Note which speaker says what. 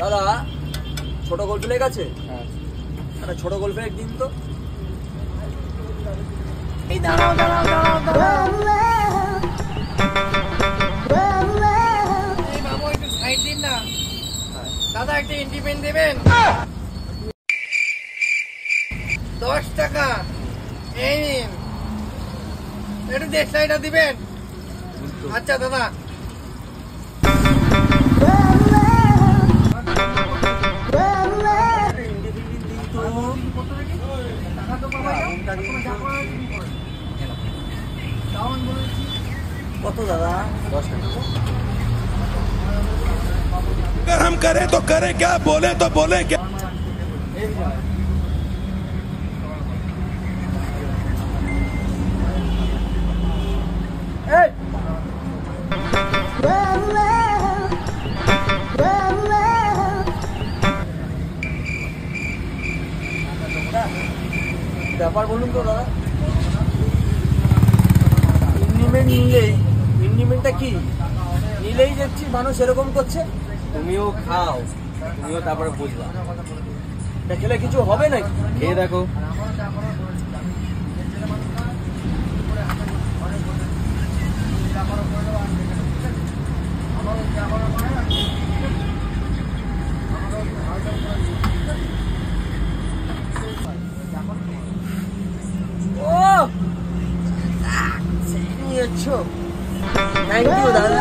Speaker 1: দাদা ছোট গোল প্লেগ আছে? হ্যাঁ, একটা ছোট গোল প্লেগ দিন তো। এই দাঁড়াও দাঁড়াও দাঁড়াও দাঁড়াও, এই বাবু একটু সাইড দিন না। দাদা একটা ইন্ডিপেন্ডেন্ট দেবেন? 10 টাকা। এই নিন, একটু দেশলাইটা দিবেন? আচ্ছা দাদা। কত দাদা? 10 টাকা।
Speaker 2: अगर हम करें तो करें क्या, बोले तो बोले क्या।
Speaker 1: ব্যাপার বলুন তো দাদা। ইন্ডিমেন্টটা কি নিলেই দেখছি মানুষ এরকম করছে। তুমিও খাও, তুমিও তারপরে বুঝবা। এটা খেলে কিছু হবে নাকি? খেয়ে দেখো। ও নিয়েছো, থ্যাংক ইউ দাদা।